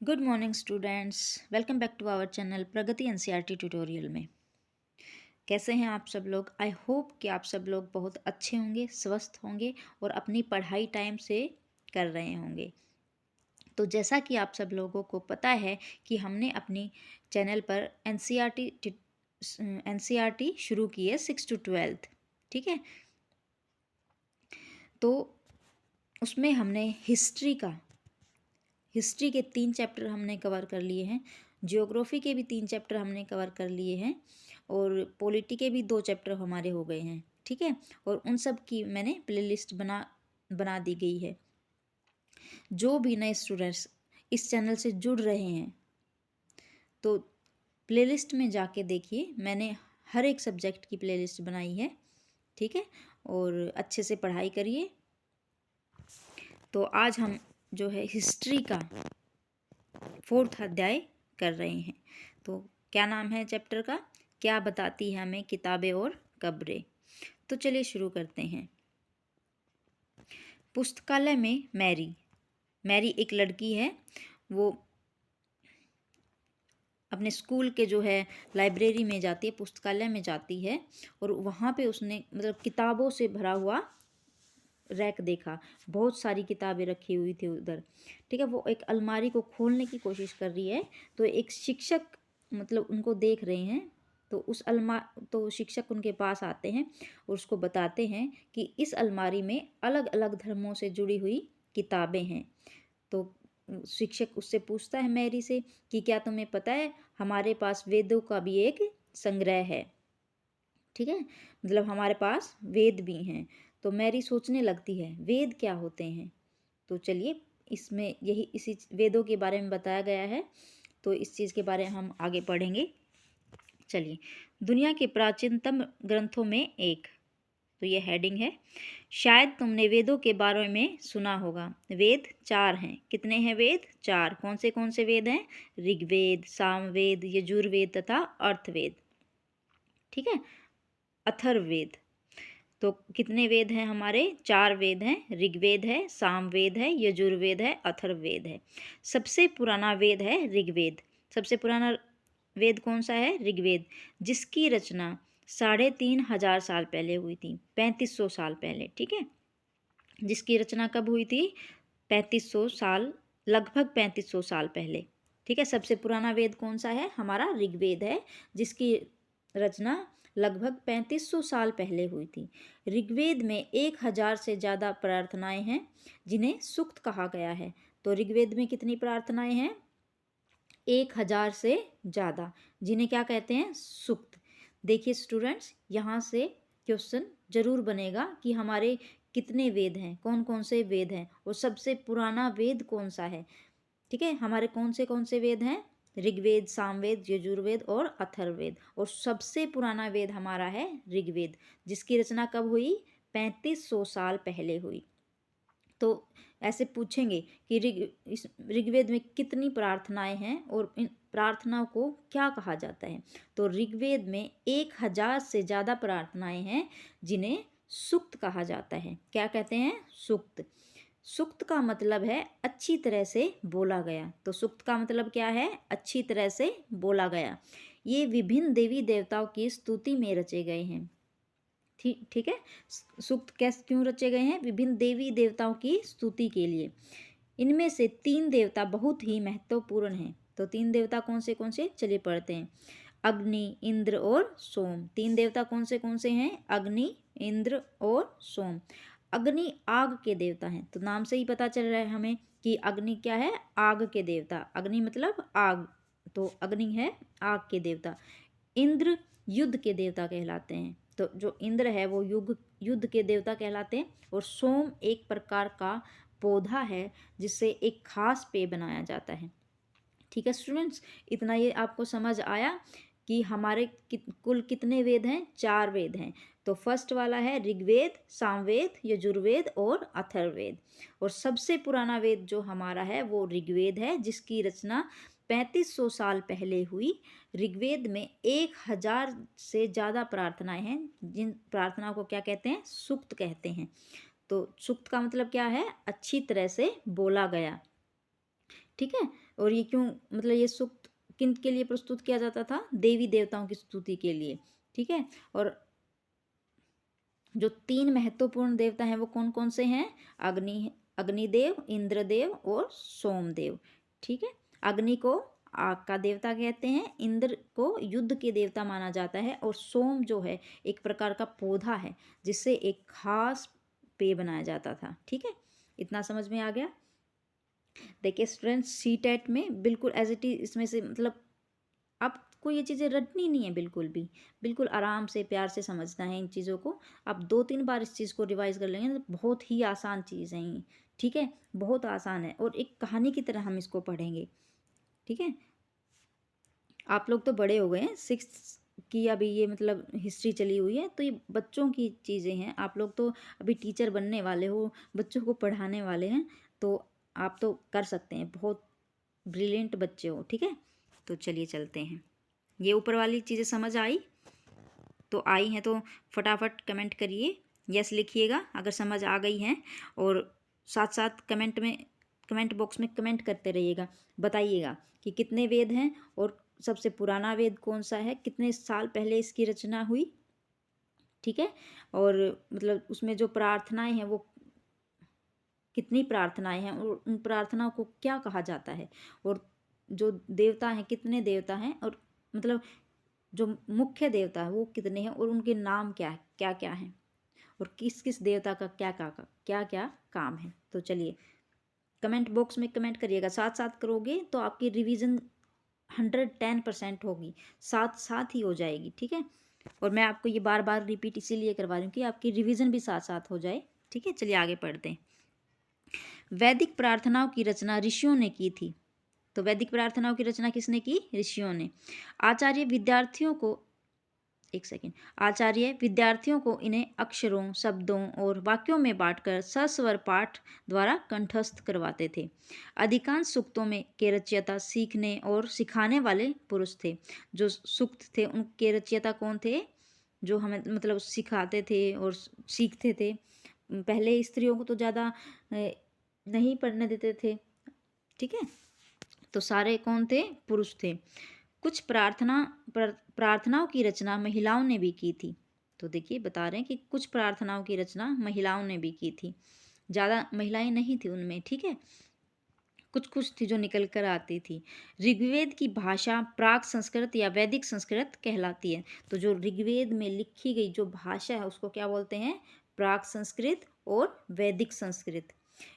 Good morning students. Welcome back to our channel Pragati NCERT tutorial में। कैसे हैं आप सब लोग? आई होप कि आप सब लोग बहुत अच्छे होंगे, स्वस्थ होंगे और अपनी पढ़ाई टाइम से कर रहे होंगे। तो जैसा कि आप सब लोगों को पता है कि हमने अपनी चैनल पर एनसीईआरटी शुरू की है 6 to 12, ठीक है। तो उसमें हमने हिस्ट्री के 3 चैप्टर हमने कवर कर लिए हैं, जियोग्राफी के भी 3 चैप्टर हमने कवर कर लिए हैं और पॉलिटी के भी 2 चैप्टर हमारे हो गए हैं, ठीक है। और उन सब की मैंने प्लेलिस्ट बना दी गई है। जो भी नए स्टूडेंट्स इस चैनल से जुड़ रहे हैं तो प्लेलिस्ट में जाके देखिए, मैंने हर एक सब्जेक्ट की प्लेलिस्ट बनाई है, ठीक है। और अच्छे से पढ़ाई करिए। तो आज हम जो है हिस्ट्री का 4th अध्याय कर रहे हैं। तो क्या नाम है चैप्टर का? क्या बताती है हमें किताबें और कब्रें। तो चलिए शुरू करते हैं। पुस्तकालय में मैरी एक लड़की है। वो अपने स्कूल के जो है लाइब्रेरी में जाती है, पुस्तकालय में जाती है और वहाँ पे उसने मतलब किताबों से भरा हुआ रैक देखा। बहुत सारी किताबें रखी हुई थी उधर, ठीक है। वो एक अलमारी को खोलने की कोशिश कर रही है। तो एक शिक्षक मतलब उनको देख रहे हैं। तो शिक्षक उनके पास आते हैं और उसको बताते हैं कि इस अलमारी में अलग अलग धर्मों से जुड़ी हुई किताबें हैं। तो शिक्षक उससे पूछता है मैरी से कि क्या तुम्हें पता है हमारे पास वेदों का भी एक संग्रह है, ठीक है। मतलब हमारे पास वेद भी हैं। तो मैरी सोचने लगती है वेद क्या होते हैं। तो चलिए, इसमें इसी वेदों के बारे में बताया गया है। तो इस चीज़ के बारे में हम आगे पढ़ेंगे। चलिए, दुनिया के प्राचीनतम ग्रंथों में एक, तो ये हेडिंग है। शायद तुमने वेदों के बारे में सुना होगा। वेद 4 हैं। कितने हैं वेद? 4। कौन से वेद हैं? ऋग्वेद, सामवेद, यजुर्वेद तथा अर्थवेद, ठीक है। अथर्ववेद। तो कितने वेद हैं हमारे? 4 वेद हैं। ऋग्वेद है, सामवेद है, यजुर्वेद है, अथर्ववेद है। सबसे पुराना वेद है ऋग्वेद। सबसे पुराना वेद कौन सा है? ऋग्वेद, जिसकी रचना 3,500 साल पहले हुई थी, 3500 साल पहले, ठीक है। जिसकी रचना कब हुई थी? 3500 साल, लगभग 3500 साल पहले, ठीक है। सबसे पुराना वेद कौन सा है? हमारा ऋग्वेद है, जिसकी रचना लगभग 3500 साल पहले हुई थी। ऋग्वेद में 1000 से ज़्यादा प्रार्थनाएं हैं जिन्हें सूक्त कहा गया है। तो ऋग्वेद में कितनी प्रार्थनाएं हैं? 1000 से ज़्यादा, जिन्हें क्या कहते हैं? सूक्त। देखिए स्टूडेंट्स, यहाँ से क्वेश्चन जरूर बनेगा कि हमारे कितने वेद हैं, कौन से वेद हैं और सबसे पुराना वेद कौन सा है, ठीक है। हमारे कौन से वेद हैं? ऋग्वेद, सामवेद, यजुर्वेद और अथर्ववेद। और सबसे पुराना वेद हमारा है ऋग्वेद, जिसकी रचना कब हुई? 3500 साल पहले हुई। तो ऐसे पूछेंगे कि इस ऋग्वेद में कितनी प्रार्थनाएं हैं और इन प्रार्थनाओं को क्या कहा जाता है। तो ऋग्वेद में 1000 से ज़्यादा प्रार्थनाएं हैं जिन्हें सूक्त कहा जाता है। क्या कहते हैं? सूक्त। सूक्त का मतलब है अच्छी तरह से बोला गया। तो सूक्त का मतलब क्या है? अच्छी तरह से बोला गया। ये विभिन्न देवी देवताओं की स्तुति में रचे गए हैं, ठीक है। सूक्त कैसे क्यों रचे गए हैं? विभिन्न देवी देवताओं की स्तुति के लिए। इनमें से 3 देवता बहुत ही महत्वपूर्ण हैं। तो 3 देवता कौन से? चलिए पढ़ते हैं। अग्नि, इंद्र और सोम। 3 देवता कौन से हैं? अग्नि, इंद्र और सोम। अग्नि आग के देवता हैं। तो नाम से ही पता चल रहा है हमें कि अग्नि क्या है? आग के देवता। अग्नि मतलब आग, तो अग्नि है आग के देवता। इंद्र युद्ध के देवता कहलाते हैं। तो जो इंद्र है वो युद्ध के देवता कहलाते हैं। और सोम एक प्रकार का पौधा है जिससे एक खास पेय बनाया जाता है, ठीक है स्टूडेंट्स। इतना ये आपको समझ आया कि हमारे कुल कितने वेद हैं? 4 वेद हैं। तो फर्स्ट वाला है ऋग्वेद, सामवेद, यजुर्वेद और अथर्ववेद। और सबसे पुराना वेद जो हमारा है वो ऋग्वेद है, जिसकी रचना 3500 साल पहले हुई। ऋग्वेद में 1000 से ज़्यादा प्रार्थनाएं हैं, जिन प्रार्थनाओं को क्या कहते हैं? सूक्त कहते हैं। तो सूक्त का मतलब क्या है? अच्छी तरह से बोला गया। ठीक है। और ये क्यों, मतलब ये सूक्त किन के लिए प्रस्तुत किया जाता था? देवी देवताओं की स्तुति के लिए, ठीक है। और जो 3 महत्वपूर्ण देवता हैं वो कौन कौन से हैं? अग्निदेव, इंद्रदेव और सोमदेव, ठीक है। अग्नि को आग का देवता कहते हैं, इंद्र को युद्ध के देवता माना जाता है, और सोम जो है एक प्रकार का पौधा है जिससे एक खास पेय बनाया जाता था, ठीक है। इतना समझ में आ गया? देखिए स्टूडेंट्स, सी टेट में बिल्कुल एज इट इज इसमें से मतलब आपको ये चीज़ें रटनी नहीं है बिल्कुल भी, बिल्कुल आराम से प्यार से समझना है इन चीज़ों को। आप 2-3 बार इस चीज़ को रिवाइज कर लेंगे तो बहुत ही आसान चीज़ है ये, ठीक है। बहुत आसान है और एक कहानी की तरह हम इसको पढ़ेंगे, ठीक है। आप लोग तो बड़े हो गए हैं, 6th की अभी ये मतलब हिस्ट्री चली हुई है, तो ये बच्चों की चीज़ें हैं। आप लोग तो अभी टीचर बनने वाले हो, बच्चों को पढ़ाने वाले हैं, तो आप तो कर सकते हैं, बहुत ब्रिलियंट बच्चे हो, ठीक है। तो चलिए चलते हैं। ये ऊपर वाली चीज़ें समझ आई? तो आई हैं तो फटाफट कमेंट करिए, यस लिखिएगा अगर समझ आ गई हैं, और साथ साथ कमेंट बॉक्स में कमेंट करते रहिएगा, बताइएगा कि कितने वेद हैं और सबसे पुराना वेद कौन सा है, कितने साल पहले इसकी रचना हुई, ठीक है। और मतलब उसमें जो प्रार्थनाएं हैं वो कितनी प्रार्थनाएं हैं और उन प्रार्थनाओं को क्या कहा जाता है, और जो देवता हैं कितने देवता हैं, और मतलब जो मुख्य देवता है वो कितने हैं और उनके नाम क्या क्या हैं, और किस किस देवता का क्या क्या काम है। तो चलिए कमेंट बॉक्स में कमेंट करिएगा, साथ साथ करोगे तो आपकी रिवीजन 110% होगी, साथ साथ ही हो जाएगी, ठीक है। और मैं आपको ये बार बार रिपीट इसीलिए करवा रही हूँ कि आपकी रिवीजन भी साथ साथ हो जाए, ठीक है। चलिए आगे पढ़ते हैं। वैदिक प्रार्थनाओं की रचना ऋषियों ने की थी। तो वैदिक प्रार्थनाओं की रचना किसने की? ऋषियों ने। आचार्य विद्यार्थियों को एक सेकेंड आचार्य विद्यार्थियों को इन्हें अक्षरों, शब्दों और वाक्यों में बांटकर सस्वर पाठ द्वारा कंठस्थ करवाते थे। अधिकांश सूक्तों में के रचयिता सीखने और सिखाने वाले पुरुष थे। जो सूक्त थे उनके रचयिता कौन थे? जो हमें मतलब सिखाते थे और सीखते थे। पहले स्त्रियों को तो ज़्यादा नहीं पढ़ने देते थे, ठीक है। तो सारे कौन थे? पुरुष थे। कुछ प्रार्थनाओं की रचना महिलाओं ने भी की थी। तो देखिए बता रहे हैं कि कुछ प्रार्थनाओं की रचना महिलाओं ने भी की थी, ज़्यादा महिलाएं नहीं थी उनमें, ठीक है। कुछ कुछ थी जो निकल कर आती थी। ऋग्वेद की भाषा प्राक संस्कृत या वैदिक संस्कृत कहलाती है। तो जो ऋग्वेद में लिखी गई जो भाषा है उसको क्या बोलते हैं? प्राक संस्कृत और वैदिक संस्कृत।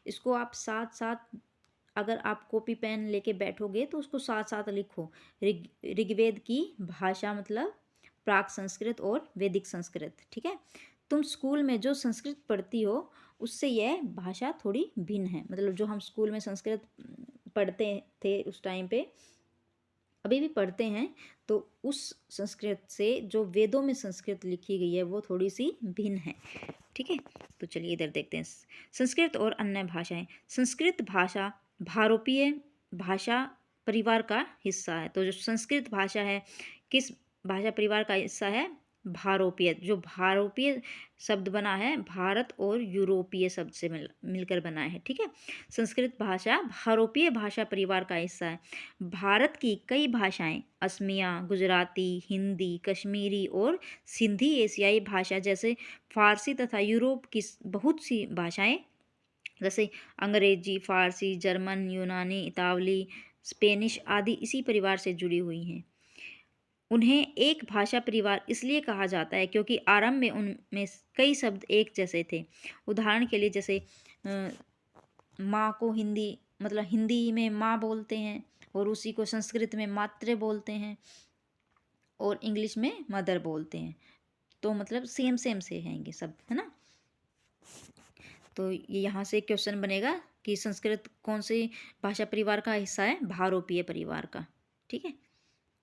इसको आप साथ साथ अगर आप कॉपी पेन लेके बैठोगे तो उसको साथ साथ लिखो। ऋग्वेद की भाषा मतलब प्राक संस्कृत और वैदिक संस्कृत, ठीक है। तुम स्कूल में जो संस्कृत पढ़ती हो उससे यह भाषा थोड़ी भिन्न है। मतलब जो हम स्कूल में संस्कृत पढ़ते थे उस टाइम पे, अभी भी पढ़ते हैं, तो उस संस्कृत से जो वेदों में संस्कृत लिखी गई है वो थोड़ी सी भिन्न है, ठीक है। तो चलिए इधर देखते हैं संस्कृत और अन्य भाषाएं। संस्कृत भाषा भारोपीय भाषा परिवार का हिस्सा है। तो जो संस्कृत भाषा है किस भाषा परिवार का हिस्सा है? भारोपीय। जो भारोपीय शब्द बना है भारत और यूरोपीय शब्द से मिलकर बना है, ठीक है। संस्कृत भाषा भारोपीय भाषा परिवार का हिस्सा है। भारत की कई भाषाएं असमिया, गुजराती, हिंदी, कश्मीरी और सिंधी एशियाई भाषा जैसे फारसी तथा यूरोप की बहुत सी भाषाएं जैसे अंग्रेजी, फारसी, जर्मन, यूनानी, इतावली, स्पेनिश आदि इसी परिवार से जुड़ी हुई हैं। उन्हें एक भाषा परिवार इसलिए कहा जाता है क्योंकि आरंभ में उनमें कई शब्द एक जैसे थे। उदाहरण के लिए जैसे माँ को हिंदी मतलब हिंदी में माँ बोलते हैं, और उसी को संस्कृत में मातृ बोलते हैं, और इंग्लिश में मदर बोलते हैं। तो मतलब सेम सेम से हैं ये सब, है ना। तो ये यहाँ से क्वेश्चन बनेगा कि संस्कृत कौन सी भाषा परिवार का हिस्सा है? भारोपीय परिवार का, ठीक है।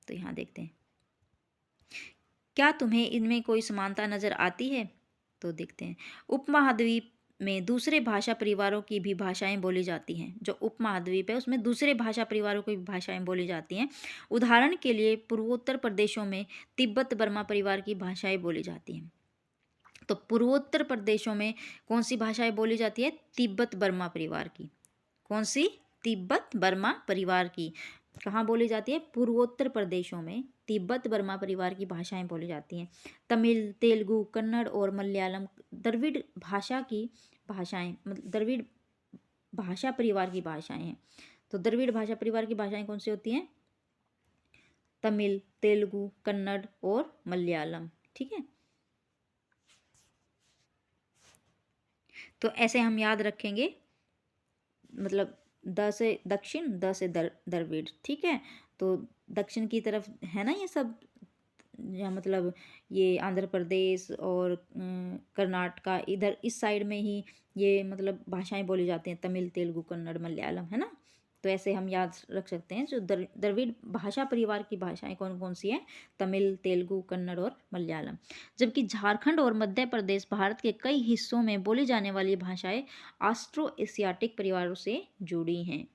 तो यहाँ देखते हैं, क्या तुम्हें इनमें कोई समानता नजर आती है? तो देखते हैं। उपमहाद्वीप में दूसरे भाषा परिवारों की भी भाषाएं बोली जाती हैं। जो उपमहाद्वीप है उसमें दूसरे भाषा परिवारों की भी भाषाएं बोली जाती हैं। उदाहरण के लिए पूर्वोत्तर प्रदेशों में तिब्बत बर्मा परिवार की भाषाएं बोली जाती हैं। तो पूर्वोत्तर प्रदेशों में कौन सी भाषाएं बोली जाती है? तिब्बत बर्मा परिवार की। कौन सी? तिब्बत बर्मा परिवार की कहाँ बोली जाती है? पूर्वोत्तर प्रदेशों में तिब्बत बर्मा परिवार की भाषाएं बोली जाती हैं। तमिल, तेलुगु, कन्नड़ और मलयालम द्रविड़ भाषा की भाषाएं, मतलब द्रविड़ भाषा परिवार की भाषाएं हैं। तो द्रविड़ भाषा परिवार की भाषाएं कौन सी होती हैं? तमिल, तेलुगु, कन्नड़ और मलयालम। ठीक है, तो ऐसे हम याद रखेंगे, मतलब द से दक्षिण, द से द्रविड़। ठीक है, तो दक्षिण की तरफ है ना ये सब, या मतलब ये आंध्र प्रदेश और कर्नाटका, इधर इस साइड में ही ये मतलब भाषाएं बोली जाती हैं, तमिल, तेलुगु, कन्नड़, मलयालम, है ना। तो ऐसे हम याद रख सकते हैं जो द्रविड़ भाषा परिवार की भाषाएं कौन कौन सी हैं? तमिल, तेलुगु, कन्नड़ और मलयालम। जबकि झारखंड और मध्य प्रदेश भारत के कई हिस्सों में बोली जाने वाली भाषाएं ऑस्ट्रो एशियाटिक परिवारों से जुड़ी हैं।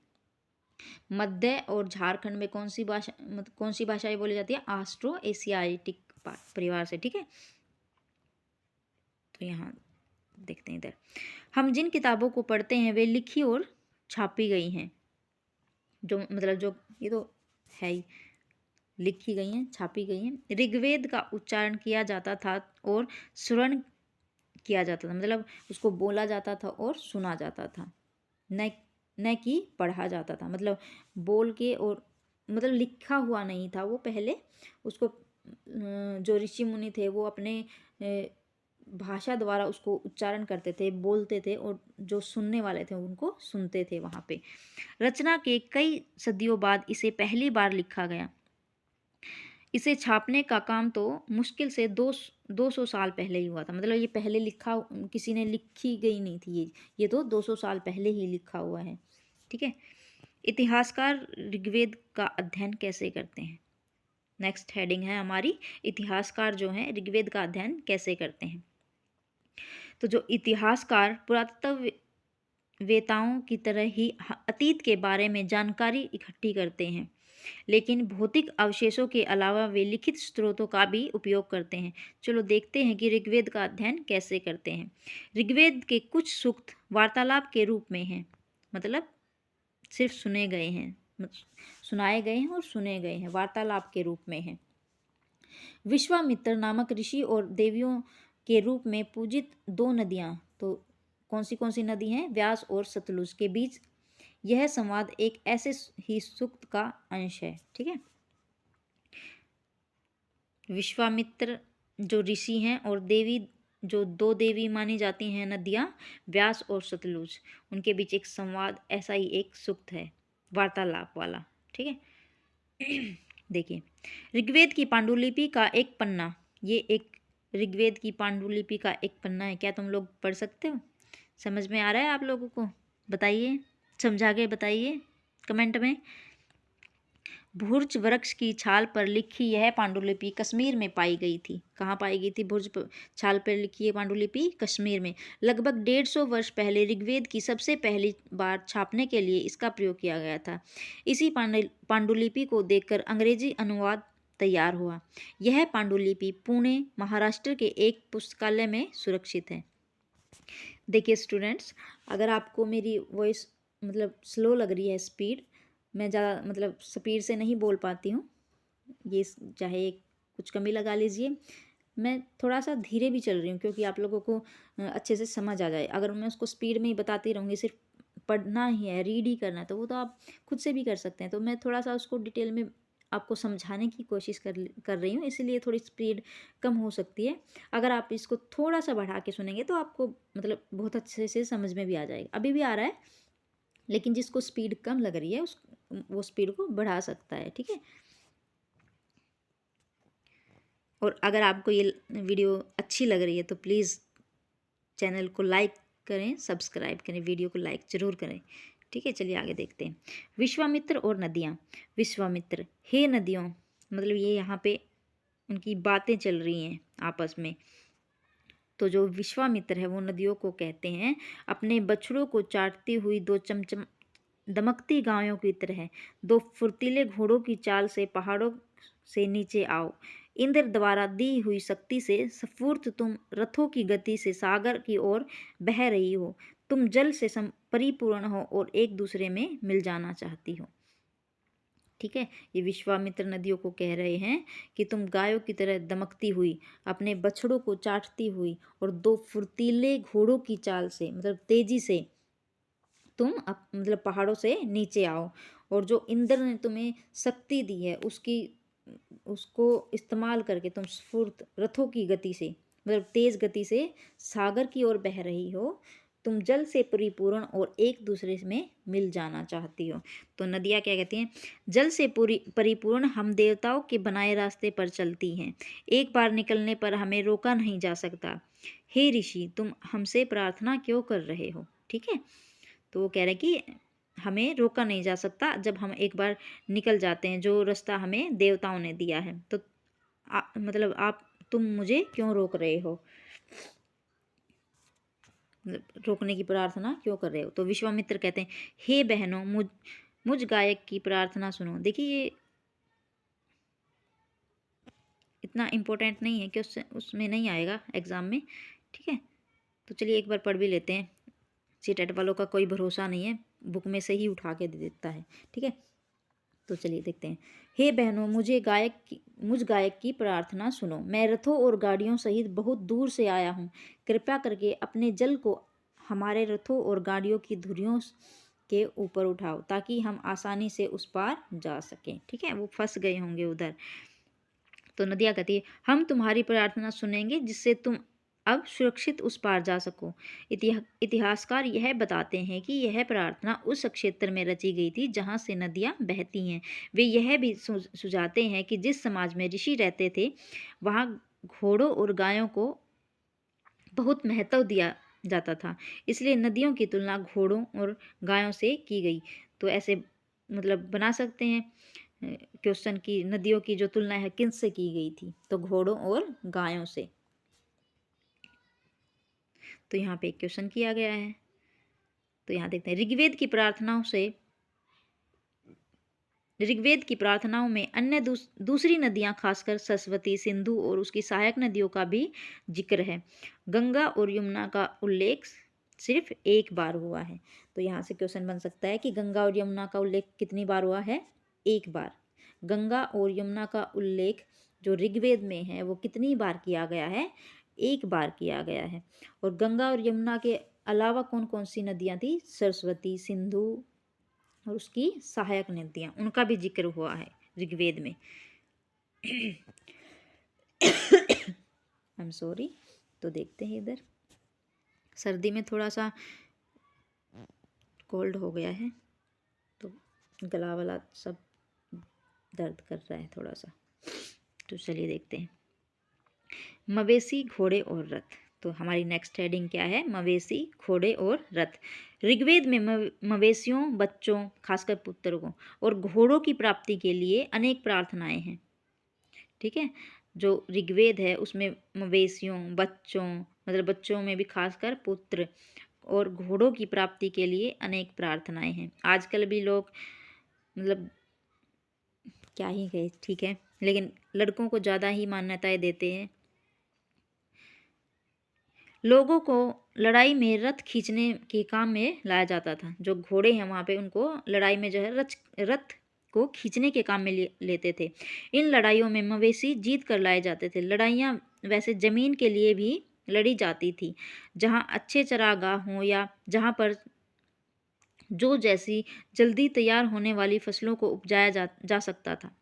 मध्य और झारखंड में कौन सी भाषा, मतलब कौन सी भाषाएं बोली जाती है? ऑस्ट्रो एशियाटिक परिवार से। ठीक है, तो यहाँ देखते हैं, इधर हम जिन किताबों को पढ़ते हैं वे लिखी और छापी गई हैं। जो मतलब जो ये तो है ही, लिखी गई हैं, छापी गई हैं। ऋग्वेद का उच्चारण किया जाता था और श्रवण किया जाता था, मतलब उसको बोला जाता था और सुना जाता था, न न कि पढ़ा जाता था। मतलब बोल के, और मतलब लिखा हुआ नहीं था वो पहले। उसको जो ऋषि मुनि थे वो अपने भाषा द्वारा उसको उच्चारण करते थे, बोलते थे, और जो सुनने वाले थे उनको सुनते थे वहाँ पे। रचना के कई सदियों बाद इसे पहली बार लिखा गया। इसे छापने का काम तो मुश्किल से 200 साल पहले ही हुआ था। मतलब ये पहले लिखा, किसी ने लिखी गई नहीं थी ये तो 200 साल पहले ही लिखा हुआ है। ठीक है, इतिहासकार ऋग्वेद का अध्ययन कैसे करते हैं? नेक्स्ट हेडिंग है हमारी, इतिहासकार जो हैं ऋग्वेद का अध्ययन कैसे करते हैं। तो जो इतिहासकार पुरातत्व वेताओं की तरह ही अतीत के बारे में जानकारी इकट्ठी करते हैं, लेकिन भौतिक अवशेषों के अलावा वे लिखित स्रोतों का भी उपयोग करते हैं। चलो देखते हैं कि ऋग्वेद का अध्ययन कैसे करते हैं। ऋग्वेद के कुछ सूक्त वार्तालाप के रूप में हैं, मतलब सिर्फ सुने गए हैं, सुनाए गए हैं और सुने गए हैं, वार्तालाप के रूप में हैं। विश्वामित्र नामक ऋषि और देवियों के रूप में पूजित दो नदियाँ, तो कौन सी नदी हैं? व्यास और सतलुज के बीच यह संवाद एक ऐसे ही सूक्त का अंश है। ठीक है, विश्वामित्र जो ऋषि हैं और देवी, जो दो देवी मानी जाती हैं नदियाँ, व्यास और सतलुज, उनके बीच एक संवाद, ऐसा ही एक सूक्त है, वार्तालाप वाला। ठीक है, देखिए, ऋग्वेद की पांडुलिपि का एक पन्ना, ये एक ऋग्वेद की पांडुलिपि का एक पन्ना है। क्या तुम लोग पढ़ सकते हो? समझ में आ रहा है आप लोगों को? बताइए, समझा के बताइए कमेंट में। भुर्ज वृक्ष की छाल पर लिखी यह पांडुलिपि कश्मीर में पाई गई थी। कहाँ पाई गई थी भुर्ज छाल पर लिखी ये पांडुलिपि? कश्मीर में। लगभग 150 वर्ष पहले ऋग्वेद की सबसे पहली बार छापने के लिए इसका प्रयोग किया गया था। इसी पांडुलिपि को देखकर अंग्रेजी अनुवाद तैयार हुआ। यह पांडुलिपि पुणे, महाराष्ट्र के एक पुस्तकालय में सुरक्षित है। देखिए स्टूडेंट्स, अगर आपको मेरी वॉइस मतलब स्लो लग रही है, स्पीड, मैं ज़्यादा मतलब स्पीड से नहीं बोल पाती हूँ, ये चाहे कुछ कमी लगा लीजिए। मैं थोड़ा सा धीरे भी चल रही हूँ क्योंकि आप लोगों को अच्छे से समझ आ जाए। अगर मैं उसको स्पीड में ही बताती रहूँगी, सिर्फ पढ़ना ही है, रीड ही करना है, तो वो तो आप खुद से भी कर सकते हैं। तो मैं थोड़ा सा उसको डिटेल में आपको समझाने की कोशिश कर रही हूँ, इसीलिए थोड़ी स्पीड कम हो सकती है। अगर आप इसको थोड़ा सा बढ़ा के सुनेंगे तो आपको मतलब बहुत अच्छे से समझ में भी आ जाएगा। अभी भी आ रहा है, लेकिन जिसको स्पीड कम लग रही है वो स्पीड को बढ़ा सकता है। ठीक है, और अगर आपको ये वीडियो अच्छी लग रही है तो प्लीज़ चैनल को लाइक करें, सब्सक्राइब करें, वीडियो को लाइक ज़रूर करें। ठीक है, चलिए आगे देखते हैं। विश्वामित्र और नदियाँ। विश्वामित्र, हे नदियों, मतलब ये यहाँ पे उनकी बातें चल रही हैं आपस में। तो जो विश्वामित्र है वो नदियों को कहते हैं, अपने बछड़ों को चाटती हुई दो चमचम दमकती गायों की तरह, दो फुर्तीले घोड़ों की चाल से पहाड़ों से नीचे आओ। इंद्र द्वारा दी हुई शक्ति से स्फूर्त तुम रथों की गति से सागर की ओर बह रही हो। तुम जल से परिपूर्ण हो और एक दूसरे में मिल जाना चाहती हो। ठीक है, ये विश्वामित्र नदियों को कह रहे हैं कि तुम गायों की तरह दमकती हुई, अपने बछड़ों को चाटती हुई और दो फुर्तीले घोड़ों की चाल से, मतलब तेजी से तुम मतलब पहाड़ों से नीचे आओ, और जो इंद्र ने तुम्हें शक्ति दी है उसको इस्तेमाल करके तुम स्फूर्त रथों की गति से, मतलब तेज गति से सागर की ओर बह रही हो। तुम जल से परिपूर्ण और एक दूसरे में मिल जाना चाहती हो। तो नदियाँ क्या कहती हैं? जल से पूरी परिपूर्ण हम देवताओं के बनाए रास्ते पर चलती हैं, एक बार निकलने पर हमें रोका नहीं जा सकता। हे ऋषि, तुम हमसे प्रार्थना क्यों कर रहे हो? ठीक है, तो वो कह रहे हैं कि हमें रोका नहीं जा सकता जब हम एक बार निकल जाते हैं, जो रास्ता हमें देवताओं ने दिया है। तो मतलब तुम मुझे क्यों रोक रहे हो, मतलब रोकने की प्रार्थना क्यों कर रहे हो? तो विश्वामित्र कहते हैं, हे बहनों, मुझ गायक की प्रार्थना सुनो। देखिए, ये इतना इम्पोर्टेंट नहीं है कि उसमें नहीं आएगा एग्ज़ाम में। ठीक है, तो चलिए एक बार पढ़ भी लेते हैं। सीटेट वालों का कोई भरोसा नहीं है, बुक में से ही उठा के दे देता है। ठीक है, तो चलिए देखते हैं। हे बहनों, मुझ गायक की प्रार्थना सुनो। मैं रथों और गाड़ियों सहित बहुत दूर से आया हूँ। कृपया करके अपने जल को हमारे रथों और गाड़ियों की धुरियों के ऊपर उठाओ, ताकि हम आसानी से उस पार जा सकें। ठीक है, वो फंस गए होंगे उधर। तो नदिया कहती है, हम तुम्हारी प्रार्थना सुनेंगे, जिससे तुम अब सुरक्षित उस पार जा सको। इतिहासकार यह बताते हैं कि यह प्रार्थना उस क्षेत्र में रची गई थी जहाँ से नदियाँ बहती हैं। वे यह भी सुझाते हैं कि जिस समाज में ऋषि रहते थे, वहाँ घोड़ों और गायों को बहुत महत्व दिया जाता था, इसलिए नदियों की तुलना घोड़ों और गायों से की गई। तो ऐसे मतलब बना सकते हैं क्वेश्चन की, नदियों की जो तुलना है किन से की गई थी, तो घोड़ों और गायों से। तो यहाँ पे एक क्वेश्चन किया गया है। तो यहाँ देखते हैं, ऋग्वेद की प्रार्थनाओं में अन्य दूसरी नदियाँ, खासकर सरस्वती, सिंधु और उसकी सहायक नदियों का भी जिक्र है। गंगा और यमुना का उल्लेख सिर्फ एक बार हुआ है। तो यहाँ से क्वेश्चन बन सकता है कि गंगा और यमुना का उल्लेख कितनी बार हुआ है? एक बार। गंगा और यमुना का उल्लेख जो ऋग्वेद में है वो कितनी बार किया गया है? एक बार किया गया है। और गंगा और यमुना के अलावा कौन कौन सी नदियाँ थी? सरस्वती, सिंधु और उसकी सहायक नदियाँ, उनका भी जिक्र हुआ है ऋग्वेद में। I am sorry. तो देखते हैं, इधर सर्दी में थोड़ा सा कोल्ड हो गया है, तो गला वाला सब दर्द कर रहा है थोड़ा सा। तो चलिए देखते हैं, मवेशी, घोड़े और रथ। तो हमारी नेक्स्ट हेडिंग क्या है? मवेशी, घोड़े और रथ। ऋग्वेद में मवेशियों, बच्चों, खासकर पुत्रों को, और घोड़ों की प्राप्ति के लिए अनेक प्रार्थनाएं हैं। ठीक है, जो ऋग्वेद है उसमें मवेशियों, बच्चों, मतलब बच्चों में भी खासकर पुत्र, और घोड़ों की प्राप्ति के लिए अनेक प्रार्थनाएं हैं। आजकल भी लोग मतलब क्या ही कहे, ठीक है, लेकिन लड़कों को ज़्यादा ही मान्यताएं देते हैं। लोगों को लड़ाई में रथ खींचने के काम में लाया जाता था। जो घोड़े हैं वहाँ पे उनको लड़ाई में जो है रथ को खींचने के काम में लेते थे। इन लड़ाइयों में मवेशी जीत कर लाए जाते थे। लड़ाइयाँ वैसे ज़मीन के लिए भी लड़ी जाती थी, जहाँ अच्छे चरागाह हों या जहाँ पर जो जैसी जल्दी तैयार होने वाली फसलों को उपजाया जा सकता था।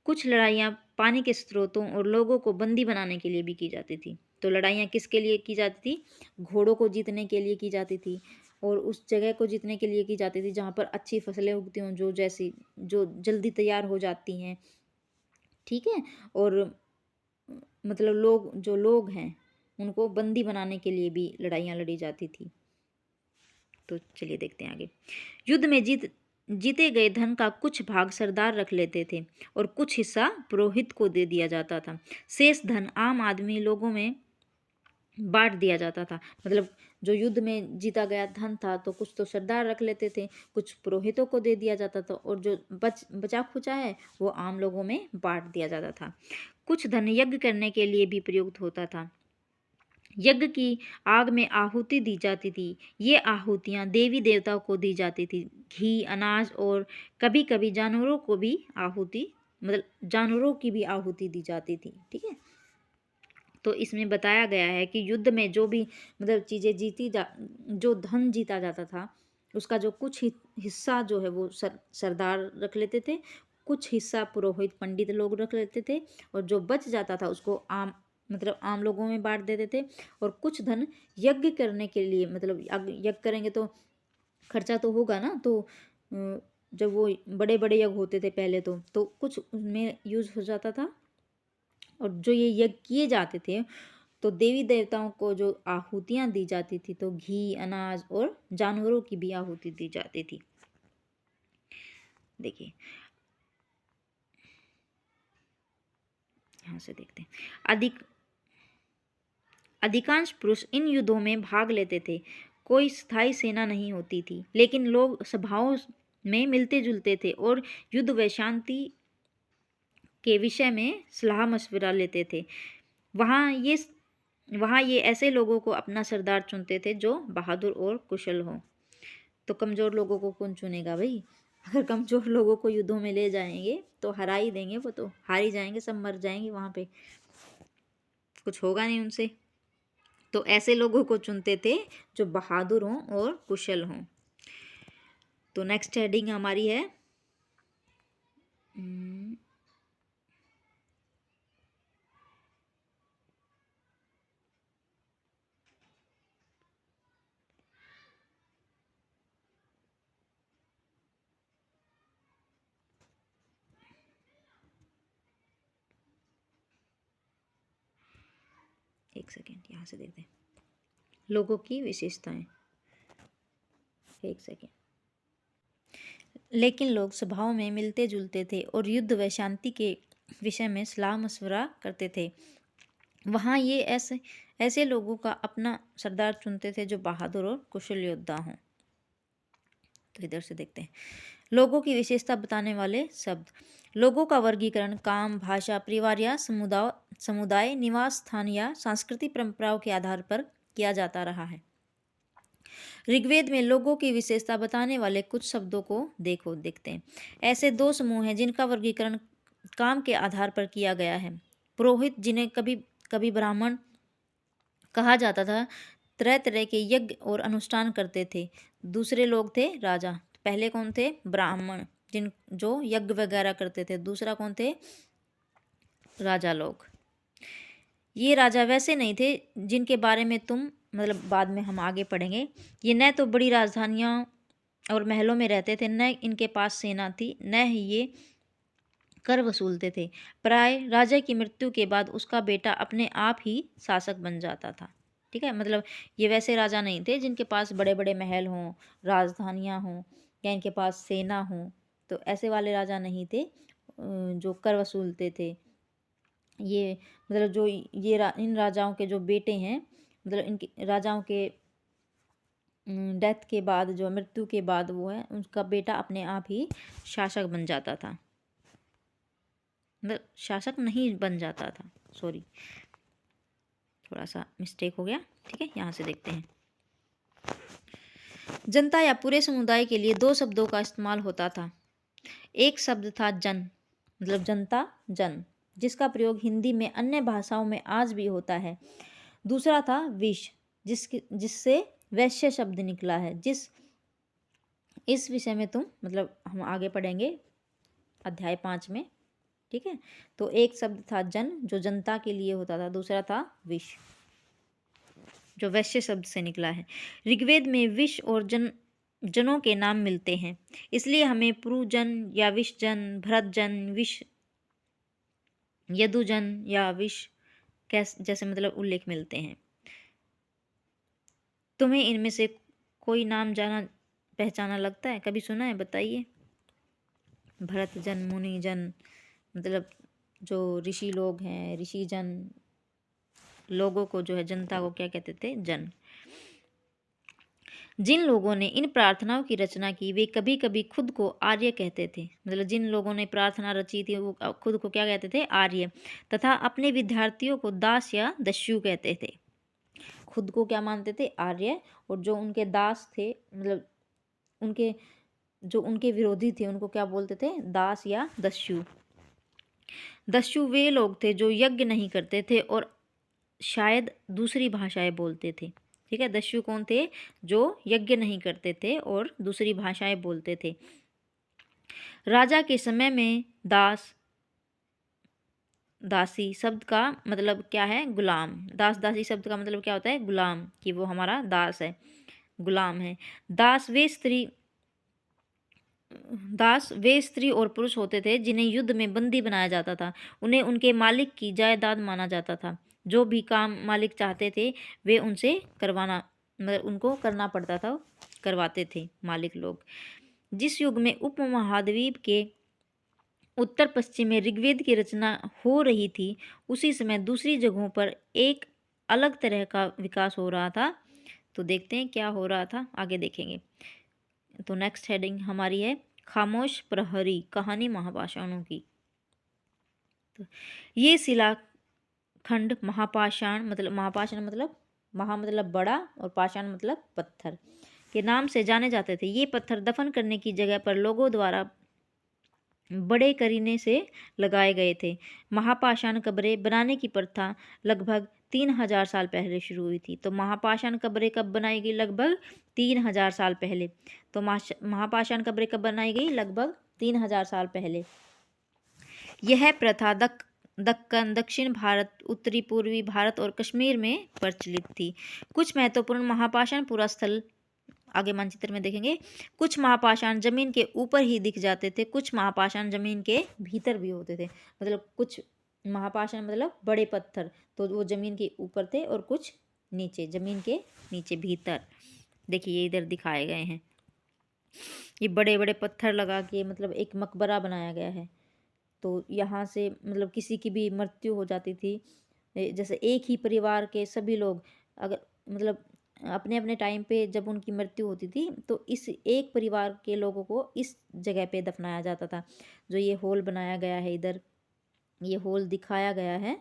कुछ लड़ाइयाँ पानी के स्रोतों और लोगों को बंदी बनाने के लिए भी की जाती थी। तो लड़ाइयाँ किसके लिए की जाती थी? घोड़ों को जीतने के लिए की जाती थी, और उस जगह को जीतने के लिए की जाती थी जहाँ पर अच्छी फसलें उगती हों, जो जल्दी तैयार हो जाती हैं। ठीक है, और मतलब लोग हैं उनको बंदी बनाने के लिए भी लड़ाइयाँ लड़ी जाती थी। तो चलिए देखते हैं आगे। युद्ध में जीते गए धन का कुछ भाग सरदार रख लेते थे और कुछ हिस्सा पुरोहित को दे दिया जाता था। शेष धन आम आदमी लोगों में बांट दिया जाता था। मतलब जो युद्ध में जीता गया धन था तो कुछ तो सरदार रख लेते थे, कुछ पुरोहितों को दे दिया जाता था, और जो बचा खुचा है वो आम लोगों में बांट दिया जाता था। कुछ धन यज्ञ करने के लिए भी प्रयुक्त होता था। यज्ञ की आग में आहुति दी जाती थी। ये आहुतियाँ देवी देवताओं को दी जाती थी। घी, अनाज और कभी कभी जानवरों को भी आहुति, मतलब जानवरों की भी आहुति दी जाती थी। ठीक है। तो इसमें बताया गया है कि युद्ध में जो भी मतलब चीज़ें जो धन जीता जाता था, उसका जो कुछ हिस्सा जो है वो सरदार रख लेते थे, कुछ हिस्सा पुरोहित पंडित लोग रख लेते थे, और जो बच जाता था उसको आम लोगों में बांट देते थे। और कुछ धन यज्ञ करने के लिए, मतलब यज्ञ करेंगे तो खर्चा तो होगा ना, तो जब वो बड़े बड़े यज्ञ होते थे पहले तो कुछ उसमें यूज हो जाता था। और जो ये यज्ञ किए जाते थे तो देवी देवताओं को जो आहुतियाँ दी जाती थी, तो घी, अनाज और जानवरों की भी आहुति दी जाती थी। देखिए यहाँ से देखते हैं। अधिकांश पुरुष इन युद्धों में भाग लेते थे। कोई स्थायी सेना नहीं होती थी, लेकिन लोग सभाओं में मिलते जुलते थे और युद्ध व शांति के विषय में सलाह मशविरा लेते थे। वहाँ ये ऐसे लोगों को अपना सरदार चुनते थे जो बहादुर और कुशल हो। तो कमज़ोर लोगों को कौन चुनेगा भाई? अगर कमज़ोर लोगों को युद्धों में ले जाएंगे तो हरा ही देंगे, वो तो हार ही जाएंगे, सब मर जाएंगे, वहाँ पे कुछ होगा नहीं उनसे। तो ऐसे लोगों को चुनते थे जो बहादुर हों और कुशल हों। तो नेक्स्ट हेडिंग हमारी है एक सेकेंड, यहाँ से देखते हैं लोगों की विशेषताएं। एक सेकेंड। लेकिन लोग सभाओं में मिलते जुलते थे और युद्ध व शांति के विषय में सलाह मशवरा करते थे। वहाँ ये ऐसे लोगों का अपना सरदार चुनते थे जो बहादुर और कुशल योद्धा हों। तो इधर से देखते हैं लोगों की विशेषता बताने वाले शब्द। लोगों का वर्गीकरण काम, भाषा, परिवार या समुदाय, निवास स्थान या सांस्कृतिक परंपराओं के आधार पर किया जाता रहा है। ऋग्वेद में लोगों की विशेषता बताने वाले कुछ शब्दों को देखते हैं। ऐसे दो समूह हैं जिनका वर्गीकरण काम के आधार पर किया गया है। पुरोहित, जिन्हें कभी कभी ब्राह्मण कहा जाता था, तरह तरह के यज्ञ और अनुष्ठान करते थे। दूसरे लोग थे राजा। पहले कौन थे? ब्राह्मण, जो यज्ञ वगैरह करते थे। दूसरा कौन थे? राजा लोग। ये राजा वैसे नहीं थे जिनके बारे में तुम मतलब बाद में हम आगे पढ़ेंगे। ये न तो बड़ी राजधानियाँ और महलों में रहते थे, न इनके पास सेना थी, न ही ये कर वसूलते थे। प्राय राजा की मृत्यु के बाद उसका बेटा अपने आप ही शासक बन जाता था। ठीक है, मतलब ये वैसे राजा नहीं थे जिनके पास बड़े बड़े महल हों, राजधानियाँ हों, या इनके पास सेना हो। तो ऐसे वाले राजा नहीं थे जो कर वसूलते थे। ये मतलब जो इन राजाओं के जो बेटे हैं, मतलब इनके राजाओं के डेथ के बाद, जो मृत्यु के बाद वो है, उनका बेटा अपने आप ही शासक बन जाता था। मतलब शासक नहीं बन जाता था, सॉरी, थोड़ा सा मिस्टेक हो गया। ठीक है, यहाँ से देखते हैं। जनता या पूरे समुदाय के लिए दो शब्दों का इस्तेमाल होता था। एक शब्द था जन, मतलब जनता, जन, जिसका प्रयोग हिंदी में अन्य भाषाओं में आज भी होता है। दूसरा था विश, जिससे वैश्य शब्द निकला है। इस विषय में तुम मतलब हम आगे पढ़ेंगे अध्याय 5 में। ठीक है, तो एक शब्द था जन, जो जनता के लिए होता था। दूसरा था विश, जो वैश्य शब्द से निकला है। ऋग्वेद में विश और जनों के नाम मिलते हैं, इसलिए हमें पुरुजन या विषजन, भरतजन, विश, यदुजन या विश जैसे मतलब उल्लेख मिलते हैं। तुम्हें इनमें से कोई नाम जाना पहचाना लगता है? कभी सुना है? बताइए। भरतजन, मुनिजन, मतलब जो ऋषि लोग हैं, ऋषिजन लोगों को जो है, जनता को क्या कहते थे? जन। जिन लोगों ने इन प्रार्थनाओं की रचना की वे कभी कभी खुद को आर्य कहते थे। मतलब जिन लोगों ने प्रार्थना रची थी वो खुद को क्या कहते थे? आर्य। तथा अपने विद्यार्थियों को दास या दस्यु कहते थे। खुद को क्या मानते थे, आर्य, और जो उनके दास थे, मतलब उनके जो उनके विरोधी थे उनको क्या बोलते थे, दास या दस्यु। दस्यु वे लोग थे जो यज्ञ नहीं करते थे और शायद दूसरी भाषाएं बोलते थे। ठीक है, दस्यु कौन थे, जो यज्ञ नहीं करते थे और दूसरी भाषाएं बोलते थे। राजा के समय में दास दासी शब्द का मतलब क्या है, गुलाम। दास दासी शब्द का मतलब क्या होता है, गुलाम, कि वो हमारा दास है, गुलाम है। दास वे स्त्री दास वे स्त्री और पुरुष होते थे जिन्हें युद्ध में बंदी बनाया जाता था। उन्हें उनके मालिक की जायदाद माना जाता था। जो भी काम मालिक चाहते थे वे उनसे करवाना, मतलब उनको करना पड़ता था, करवाते थे मालिक लोग। जिस युग में उपमहाद्वीप के उत्तर पश्चिम में ऋग्वेद की रचना हो रही थी, उसी समय दूसरी जगहों पर एक अलग तरह का विकास हो रहा था। तो देखते हैं क्या हो रहा था, आगे देखेंगे। तो नेक्स्ट हेडिंग हमारी है खामोश प्रहरी, कहानी महापाषाणों की। तो ये शिलाखंड महापाषाण, मतलब महापाषाण मतलब महा मतलब बड़ा और पाषाण मतलब पत्थर, के नाम से जाने जाते थे। ये पत्थर दफन करने की जगह पर लोगों द्वारा बड़े करीने से लगाए गए थे। महापाषाण कब्रें बनाने की प्रथा लगभग 3000 साल पहले शुरू हुई थी। तो महापाषाण कब्रें कब बनाई गई, लगभग 3000 साल पहले। तो महापाषाण कब्रें कब बनाई गई, लगभग 3000 साल पहले। यह प्रथा दक्कन, दक्षिण भारत, उत्तरी पूर्वी भारत और कश्मीर में प्रचलित थी। कुछ महत्वपूर्ण महापाषाण पुरास्थल आगे मानचित्र में देखेंगे। कुछ महापाषाण जमीन के ऊपर ही दिख जाते थे, कुछ महापाषाण जमीन के भीतर भी होते थे। मतलब कुछ महापाषाण मतलब बड़े पत्थर, तो वो जमीन के ऊपर थे, और कुछ नीचे, जमीन के नीचे भीतर। देखिए ये इधर दिखाए गए हैं, ये बड़े बड़े पत्थर लगा के मतलब एक मकबरा बनाया गया है। तो यहाँ से मतलब किसी की भी मृत्यु हो जाती थी, जैसे एक ही परिवार के सभी लोग अगर मतलब अपने अपने टाइम पे जब उनकी मृत्यु होती थी, तो इस एक परिवार के लोगों को इस जगह पे दफनाया जाता था। जो ये होल बनाया गया है इधर, ये होल दिखाया गया है,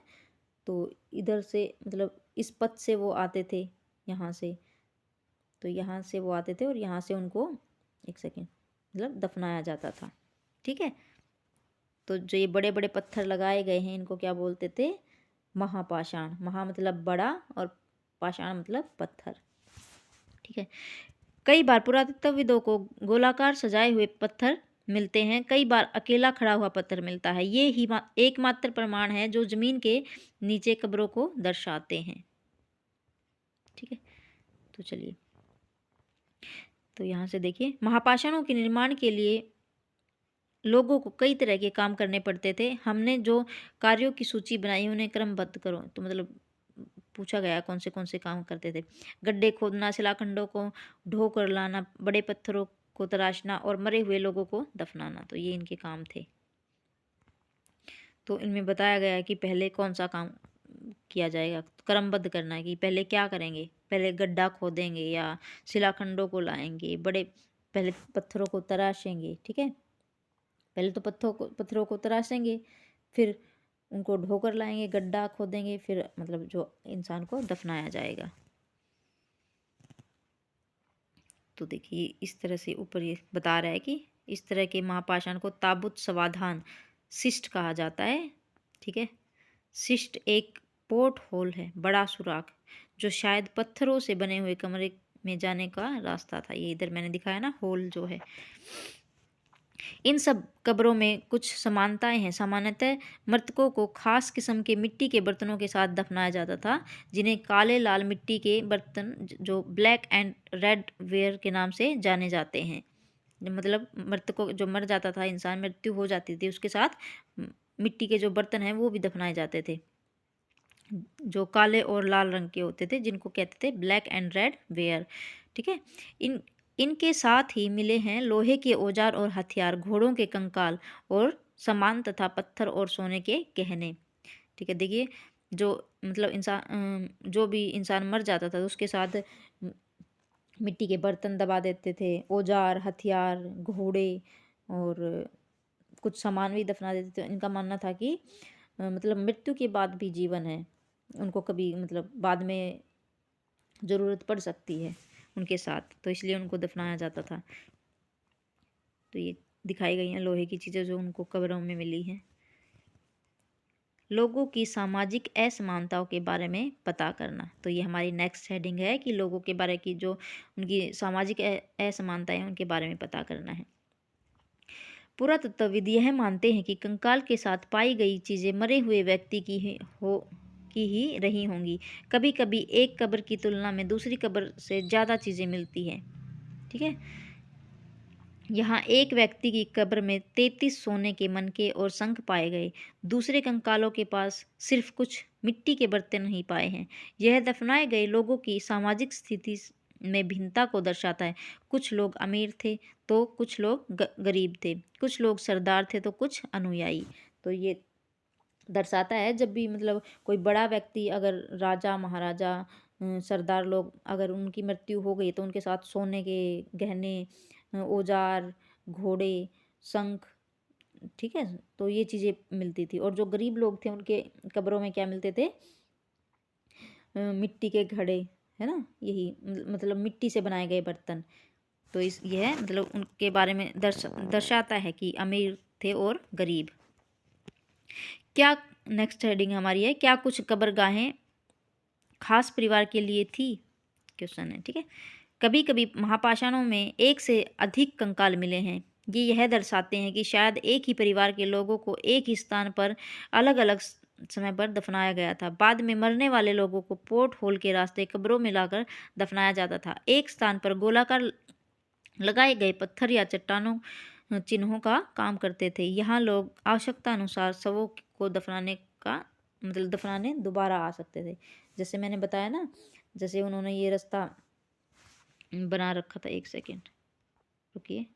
तो इधर से मतलब इस पथ से वो आते थे, यहाँ से, तो यहाँ से वो आते थे और यहाँ से उनको, एक सेकेंड, मतलब दफनाया जाता था। ठीक है, तो जो ये बड़े बड़े पत्थर लगाए गए हैं इनको क्या बोलते थे, महापाषाण। महा मतलब बड़ा और पाषाण मतलब पत्थर। ठीक है, कई बार पुरातत्वविदों को गोलाकार सजाए हुए पत्थर मिलते हैं, कई बार अकेला खड़ा हुआ पत्थर मिलता है। ये ही एकमात्र प्रमाण है जो जमीन के नीचे कब्रों को दर्शाते हैं। ठीक है, तो चलिए, तो यहाँ से देखिए, महापाषाणों के निर्माण के लिए लोगों को कई तरह के काम करने पड़ते थे। हमने जो कार्यों की सूची बनाई उन्हें क्रमबद्ध करो। तो मतलब पूछा गया कौन से काम करते थे। गड्ढे खोदना, शिलाखंडों को ढो कर लाना, बड़े पत्थरों को तराशना और मरे हुए लोगों को दफनाना, तो ये इनके काम थे। तो इनमें बताया गया है कि पहले कौन सा काम किया जाएगा, क्रमबद्ध करना है कि पहले क्या करेंगे। पहले गड्ढा खोदेंगे या शिलाखंडों को लाएंगे, बड़े पहले पत्थरों को तराशेंगे। ठीक है, पहले तो पत्थरों को तराशेंगे, फिर उनको ढोकर लाएंगे, गड्ढा खोदेंगे, फिर मतलब जो इंसान को दफनाया जाएगा। तो देखिए इस तरह से ऊपर ये बता रहा है कि इस तरह के महापाषाण को ताबूत समाधान शिष्ट कहा जाता है। ठीक है, शिष्ट एक पोर्ट होल है, बड़ा सुराख, जो शायद पत्थरों से बने हुए कमरे में जाने का रास्ता था। ये इधर मैंने दिखाया ना, होल जो है। इन सब कब्रों में कुछ समानताएं हैं। सामान्यतः मृतकों को खास किस्म के मिट्टी के बर्तनों के साथ दफनाया जाता था, जिन्हें काले लाल मिट्टी के बर्तन, जो ब्लैक एंड रेड वेयर के नाम से जाने जाते हैं। मतलब मृतकों, जो मर जाता था इंसान, मृत्यु हो जाती थी, उसके साथ मिट्टी के जो बर्तन हैं वो भी दफनाए जाते थे, जो काले और लाल रंग के होते थे, जिनको कहते थे ब्लैक एंड रेड वेयर। ठीक है, इनके साथ ही मिले हैं लोहे के औजार और हथियार, घोड़ों के कंकाल और सामान तथा पत्थर और सोने के गहने। ठीक है, देखिए जो मतलब इंसान, जो भी इंसान मर जाता था तो उसके साथ मिट्टी के बर्तन दबा देते थे, औजार, हथियार, घोड़े और कुछ सामान भी दफना देते थे। इनका मानना था कि मतलब मृत्यु के बाद भी जीवन है, उनको कभी मतलब बाद में ज़रूरत पड़ सकती है उनके साथ, तो इसलिए उनको दफनाया जाता था। तो ये दिखाई गई हैं लोहे की चीज़ें जो उनको कब्रों में मिली हैं। लोगों की सामाजिक असमानताओं के बारे में पता करना, तो ये हमारी नेक्स्ट हेडिंग है कि लोगों के बारे की जो उनकी सामाजिक असमानताएं हैं उनके बारे में पता करना है। पुरातत्वविद यह मानते हैं कि कंकाल के साथ पाई गई चीज़ें मरे हुए व्यक्ति की ही रही होंगी। कभी कभी एक कब्र की तुलना में दूसरी कब्र से ज़्यादा चीज़ें मिलती हैं। ठीक है, यहाँ एक व्यक्ति की कब्र में 33 सोने के मनके और शंख पाए गए। दूसरे कंकालों के पास सिर्फ कुछ मिट्टी के बर्तन ही पाए हैं। यह दफनाए गए लोगों की सामाजिक स्थिति में भिन्नता को दर्शाता है। कुछ लोग अमीर थे तो कुछ लोग गरीब थे, कुछ लोग सरदार थे तो कुछ अनुयायी। तो ये दर्शाता है जब भी मतलब कोई बड़ा व्यक्ति, अगर राजा महाराजा सरदार लोग, अगर उनकी मृत्यु हो गई तो उनके साथ सोने के गहने, औजार, घोड़े, शंख, ठीक है, तो ये चीज़ें मिलती थी। और जो गरीब लोग थे उनके कब्रों में क्या मिलते थे? मिट्टी के घड़े, है ना, यही मतलब मिट्टी से बनाए गए बर्तन। तो इस यह मतलब उनके बारे में दर्शाता है कि अमीर थे और गरीब। क्या नेक्स्ट हेडिंग हमारी है, क्या कुछ कब्रगाहें खास परिवार के लिए थी? क्वेश्चन है, ठीक है। कभी कभी महापाषाणों में एक से अधिक कंकाल मिले हैं। ये यह दर्शाते हैं कि शायद एक ही परिवार के लोगों को एक ही स्थान पर अलग अलग समय पर दफनाया गया था। बाद में मरने वाले लोगों को पोर्ट होल के रास्ते कब्रों में लाकर दफनाया जाता था। एक स्थान पर गोलाकार लगाए गए पत्थर या चट्टानों चिन्हों का काम करते थे। यहाँ लोग आवश्यकता अनुसार शवों को दफनाने का मतलब दफनाने दोबारा आ सकते थे। जैसे मैंने बताया ना, जैसे उन्होंने ये रास्ता बना रखा था। एक सेकेंड रुकिए,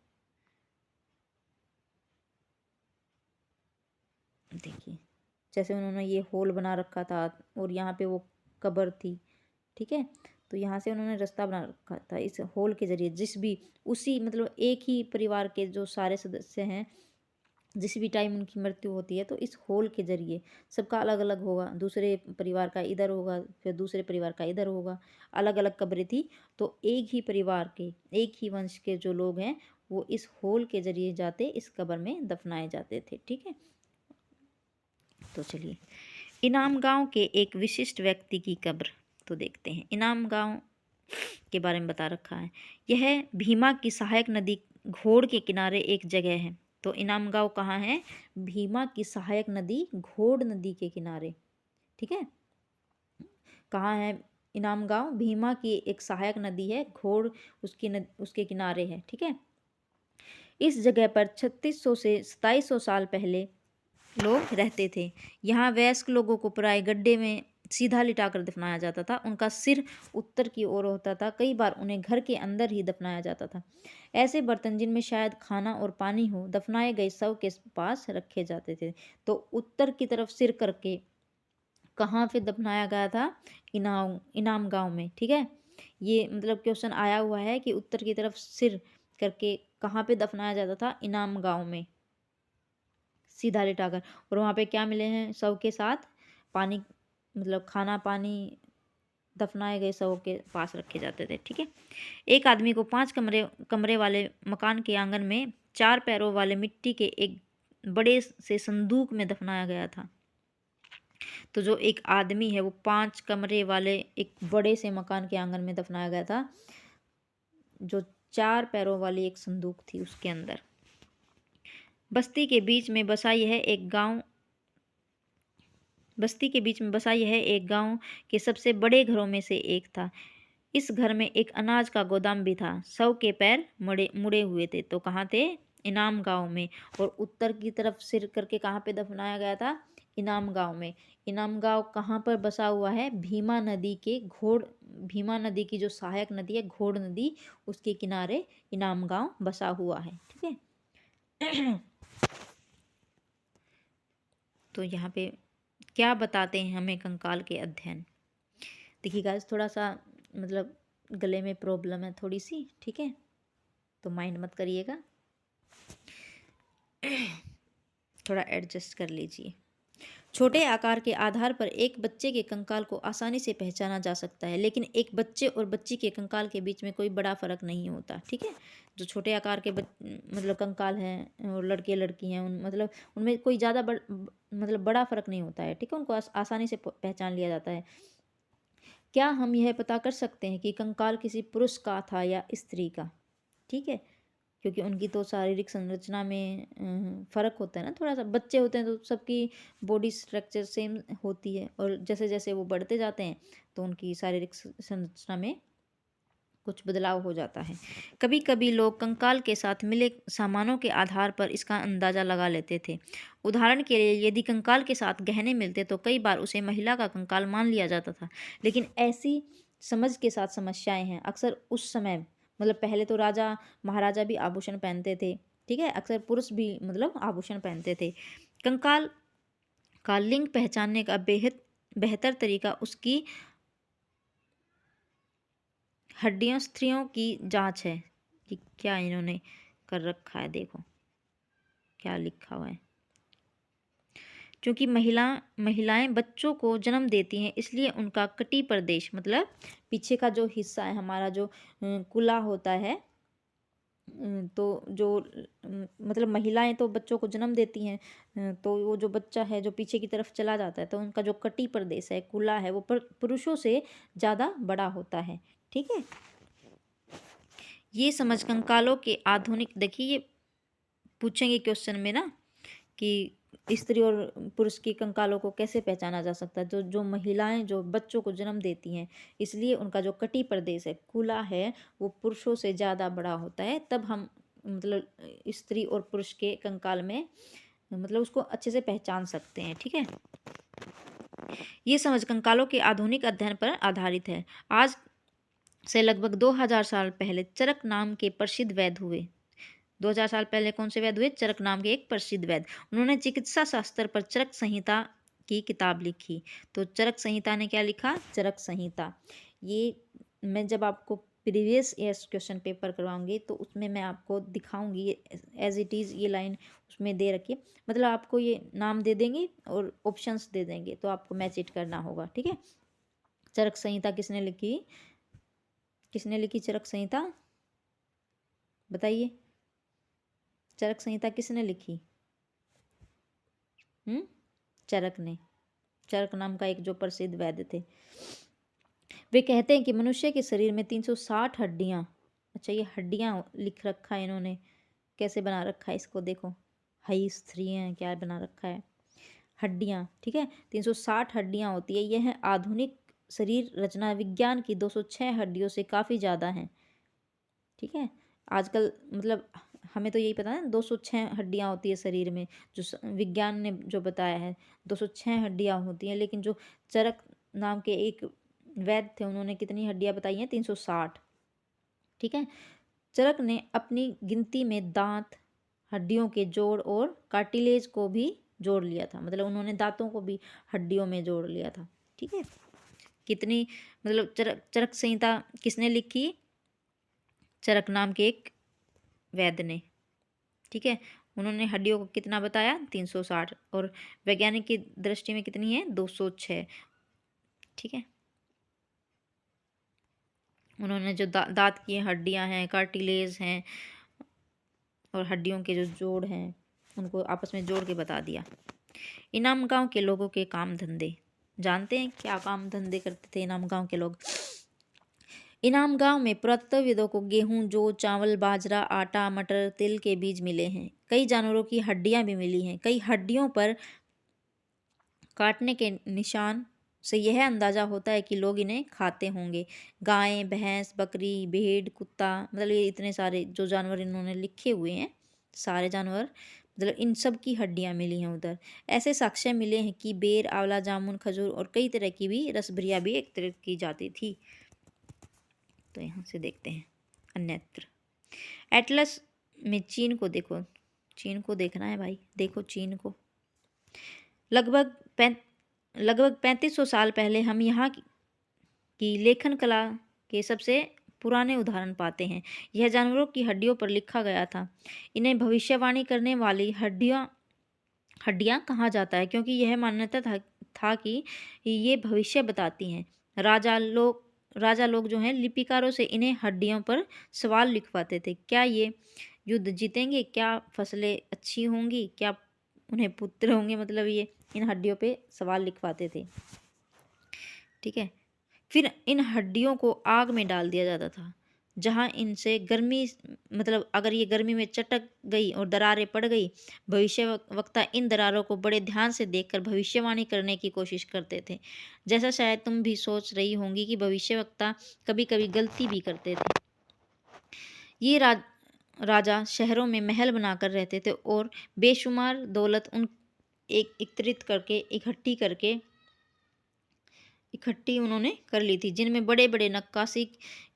देखिए, जैसे उन्होंने ये होल बना रखा था और यहाँ पे वो कब्र थी, ठीक है। तो यहाँ से उन्होंने रास्ता बना रखा था इस होल के जरिए। जिस भी उसी मतलब एक ही परिवार के जो सारे सदस्य हैं, जिस भी टाइम उनकी मृत्यु होती है तो इस होल के जरिए सबका अलग अलग होगा। दूसरे परिवार का इधर होगा, फिर दूसरे परिवार का इधर होगा, अलग अलग कब्रें थी। तो एक ही परिवार के, एक ही वंश के जो लोग हैं वो इस होल के जरिए जाते इस कब्र में दफनाए जाते थे, ठीक है। तो चलिए, इनाम गांव के एक विशिष्ट व्यक्ति की कब्र तो देखते हैं। इनाम गांव के बारे में बता रखा है। यह भीमा की सहायक नदी घोड़ के किनारे एक जगह है। तो इनाम गांव कहाँ है? भीमा की सहायक नदी घोड़ नदी के किनारे, ठीक है। कहाँ है इनाम गांव? भीमा की एक सहायक नदी है, घोड़ उसके किनारे है, ठीक है। इस जगह पर 3600 से 2700 साल पहले लोग रहते थे। यहाँ वयस्क लोगों को प्राय गड्ढे में सीधा लिटाकर दफनाया जाता था। उनका सिर उत्तर की ओर होता था। कई बार उन्हें घर के अंदर ही दफनाया जाता था। ऐसे बर्तन जिनमें शायद खाना और पानी हो दफनाए गए शव के पास रखे जाते थे। तो उत्तर की तरफ सिर करके कहाँ पे दफनाया गया था? इनाम गांव में, ठीक है। ये मतलब क्वेश्चन आया हुआ है कि उत्तर की तरफ सिर करके कहाँ पे दफनाया जाता था? इनाम गांव में, सीधा लिटाकर। और वहाँ पे क्या मिले हैं? शव के साथ पानी, मतलब खाना पानी दफनाए गए शवों के पास रखे जाते थे, ठीक है। एक आदमी को 5 कमरे वाले मकान के आंगन में 4 पैरों वाले मिट्टी के एक बड़े से संदूक में दफनाया गया था। तो जो एक आदमी है वो 5 कमरे वाले एक बड़े से मकान के आंगन में दफनाया गया था, जो 4 पैरों वाली एक संदूक थी उसके अंदर। बस्ती के बीच में बसा यह एक गांव के सबसे बड़े घरों में से एक था। इस घर में एक अनाज का गोदाम भी था। शव के पैर मुड़े हुए थे। तो कहाँ थे? इनाम गांव में। और उत्तर की तरफ सिर करके कहाँ पे दफनाया गया था? इनाम गांव में। इनाम गांव कहाँ पर बसा हुआ है? भीमा नदी की जो सहायक नदी है घोड़ नदी, उसके किनारे इनाम गांव बसा हुआ है, ठीक है। तो यहाँ पे क्या बताते हैं हमें कंकाल के अध्ययन? देखिए गाइस, थोड़ा सा मतलब गले में प्रॉब्लम है थोड़ी सी, ठीक है, तो माइंड मत करिएगा, थोड़ा एडजस्ट कर लीजिए। छोटे आकार के आधार पर एक बच्चे के कंकाल को आसानी से पहचाना जा सकता है, लेकिन एक बच्चे और बच्ची के कंकाल के बीच में कोई बड़ा फर्क नहीं होता। ठीक है, जो छोटे आकार के मतलब कंकाल हैं और लड़के लड़की हैं, उन मतलब उनमें कोई ज़्यादा मतलब बड़ा फर्क नहीं होता है। ठीक है, उनको आसानी से पहचान लिया जाता है। क्या हम यह पता कर सकते हैं कि कंकाल किसी पुरुष का था या स्त्री का? ठीक है, क्योंकि उनकी तो शारीरिक संरचना में फ़र्क होता है ना थोड़ा सा। बच्चे होते हैं तो सबकी बॉडी स्ट्रक्चर सेम होती है, और जैसे जैसे वो बढ़ते जाते हैं तो उनकी शारीरिक संरचना में कुछ बदलाव हो जाता है। कभी कभी लोग कंकाल के साथ मिले सामानों के आधार पर इसका अंदाज़ा लगा लेते थे। उदाहरण के लिए, यदि कंकाल के साथ गहने मिलते तो कई बार उसे महिला का कंकाल मान लिया जाता था। लेकिन ऐसी समझ के साथ समस्याएं हैं। अक्सर उस समय मतलब पहले तो राजा महाराजा भी आभूषण पहनते थे। ठीक है, अक्सर पुरुष भी मतलब आभूषण पहनते थे। कंकाल का लिंग पहचानने का बेहतर तरीका उसकी हड्डियों स्त्रियों की जांच है। कि क्या इन्होंने कर रखा है, देखो क्या लिखा हुआ है। क्योंकि महिलाएं बच्चों को जन्म देती हैं, इसलिए उनका कटी प्रदेश मतलब पीछे का जो हिस्सा है हमारा, जो कुला होता है, तो जो मतलब महिलाएं तो बच्चों को जन्म देती हैं, तो वो जो बच्चा है जो पीछे की तरफ चला जाता है, तो उनका जो कटी प्रदेश है, कुला है, वो पुरुषों से ज़्यादा बड़ा होता है। ठीक है, ये समझ कंकालों के आधुनिक, देखिए ये पूछेंगे क्वेश्चन में ना कि स्त्री और पुरुष के कंकालों को कैसे पहचाना जा सकता है। जो जो महिलाएं जो बच्चों को जन्म देती हैं, इसलिए उनका जो कटी प्रदेश है, कुला है, वो पुरुषों से ज़्यादा बड़ा होता है। तब हम मतलब स्त्री और पुरुष के कंकाल में मतलब उसको अच्छे से पहचान सकते हैं। ठीक है, ये समझ कंकालों के आधुनिक अध्ययन पर आधारित है। आज से लगभग 2000 साल पहले चरक नाम के प्रसिद्ध वैद्य हुए। 2000 साल पहले कौन से वैद्य हुए? चरक नाम के एक प्रसिद्ध वैद्य। उन्होंने चिकित्सा शास्त्र पर चरक संहिता की किताब लिखी। तो चरक संहिता ने क्या लिखा? चरक संहिता। ये मैं जब आपको प्रीवियस ईयर्स क्वेश्चन पेपर करवाऊंगी तो उसमें मैं आपको दिखाऊंगी, ये एज इट इज़ ये लाइन उसमें दे रखी है। मतलब आपको ये नाम दे देंगे और ऑप्शंस दे देंगे, तो आपको मैच इट करना होगा। ठीक है, चरक संहिता किसने लिखी? किसने लिखी चरक संहिता? बताइए, चरक संहिता किसने लिखी? चरक ने। चरक नाम का एक जो प्रसिद्ध वैद्य थे। वे कहते हैं कि मनुष्य के शरीर में 360 हड्डियां, अच्छा ये हड्डियां लिख रखा है इन्होंने, कैसे बना रखा है इसको देखो, हई स्त्रियां क्या बना रखा है, हड्डियां। ठीक है, 360 हड्डियां होती है। यह है आधुनिक शरीर रचना विज्ञान की 206 हड्डियों से काफ़ी ज़्यादा है। ठीक है, आजकल मतलब हमें तो यही पता है 206 हड्डियां होती है शरीर में, जो विज्ञान ने जो बताया है 206 हड्डियां होती हैं। लेकिन जो चरक नाम के एक वैद्य थे, उन्होंने कितनी हड्डियां बताई हैं? 360। ठीक है, चरक ने अपनी गिनती में दांत, हड्डियों के जोड़ और कार्टिलेज को भी जोड़ लिया था। मतलब उन्होंने दांतों को भी हड्डियों में जोड़ लिया था। ठीक है, कितनी मतलब चरक चरक संहिता किसने लिखी? चरक नाम के एक वैद्य ने। ठीक है, उन्होंने हड्डियों को कितना बताया? 360, और वैज्ञानिक की दृष्टि में कितनी है? 206। ठीक है, उन्होंने जो दांत की हड्डियां हैं, कार्टिलेज हैं, और हड्डियों के जो जोड़ हैं, उनको आपस में जोड़ के बता दिया। इनाम गांव के लोगों के काम धंधे जानते हैं? क्या काम धंधे करते थे इनाम गांव के लोग? इनाम गांव में पुरातत्वविदों को गेहूं, जौ, चावल, बाजरा, आटा, मटर, तिल के बीज मिले हैं। कई जानवरों की हड्डियां भी मिली हैं। कई हड्डियों पर काटने के निशान से यह अंदाजा होता है कि लोग इन्हें खाते होंगे। गाय, भैंस, बकरी, भेड़, कुत्ता, मतलब ये इतने सारे जो जानवर इन्होंने लिखे हुए हैं, सारे जानवर मतलब इन सब की हड्डियां मिली हैं उधर। ऐसे साक्ष्य मिले हैं कि बेर, आंवला, जामुन, खजूर और कई तरह की भी रसभरिया भी एक तरह की जाती थी। तो यहाँ से देखते हैं अन्यत्र। एटलस में चीन को देखो, चीन को देखना है भाई, देखो चीन को। लगभग 3500 साल पहले हम यहाँ की लेखन कला के सबसे पुराने उदाहरण पाते हैं। यह जानवरों की हड्डियों पर लिखा गया था। इन्हें भविष्यवाणी करने वाली हड्डियां कहा जाता है, क्योंकि यह मान्यता था कि ये भविष्य बताती हैं। राजा लोग जो हैं लिपिकारों से इन्हें हड्डियों पर सवाल लिखवाते थे। क्या ये युद्ध जीतेंगे? क्या फसलें अच्छी होंगी? क्या उन्हें पुत्र होंगे? मतलब ये इन हड्डियों पे सवाल लिखवाते थे। ठीक है। फिर इन हड्डियों को आग में डाल दिया जाता था, जहाँ इनसे गर्मी, मतलब अगर ये गर्मी में चटक गई और दरारें पड़ गई, भविष्यवक्ता इन दरारों को बड़े ध्यान से देखकर भविष्यवाणी करने की कोशिश करते थे। जैसा शायद तुम भी सोच रही होंगी कि भविष्यवक्ता कभी कभी गलती भी करते थे। ये राजा शहरों में महल बनाकर रहते थे और बेशुमार दौलत उन एक एकत्रित करके इकट्ठी उन्होंने कर ली थी, जिनमें बड़े बड़े नक्काशी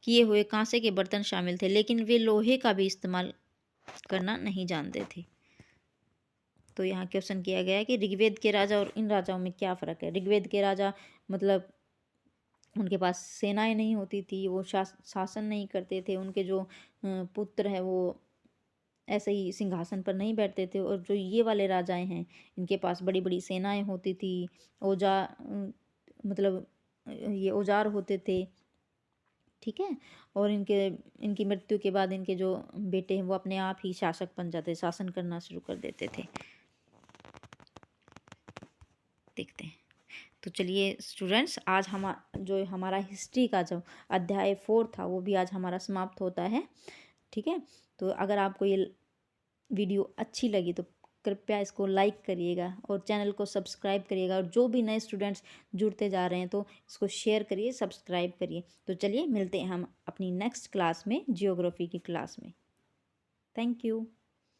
किए हुए कांसे के बर्तन शामिल थे, लेकिन वे लोहे का भी इस्तेमाल करना नहीं जानते थे। तो यहाँ क्वेश्चन किया गया है कि ऋग्वेद के राजा और इन राजाओं में क्या फ़र्क है। ऋग्वेद के राजा मतलब उनके पास सेनाएं नहीं होती थी, वो शासन नहीं करते थे, उनके जो पुत्र हैं वो ऐसे ही सिंहासन पर नहीं बैठते थे, और जो ये वाले राजाएं हैं इनके पास बड़ी बड़ी सेनाएं होती थी, मतलब ये औजार होते थे। ठीक है। और इनकी मृत्यु के बाद इनके जो बेटे हैं वो अपने आप ही शासक बन जाते, शासन करना शुरू कर देते थे। देखते हैं। तो चलिए स्टूडेंट्स, आज जो हमारा हिस्ट्री का जो अध्याय 4 था वो भी आज हमारा समाप्त होता है। ठीक है। तो अगर आपको ये वीडियो अच्छी लगी तो कृपया इसको लाइक करिएगा और चैनल को सब्सक्राइब करिएगा, और जो भी नए स्टूडेंट्स जुड़ते जा रहे हैं तो इसको शेयर करिए, सब्सक्राइब करिए। तो चलिए मिलते हैं हम अपनी नेक्स्ट क्लास में, जियोग्राफी की क्लास में। Thank you.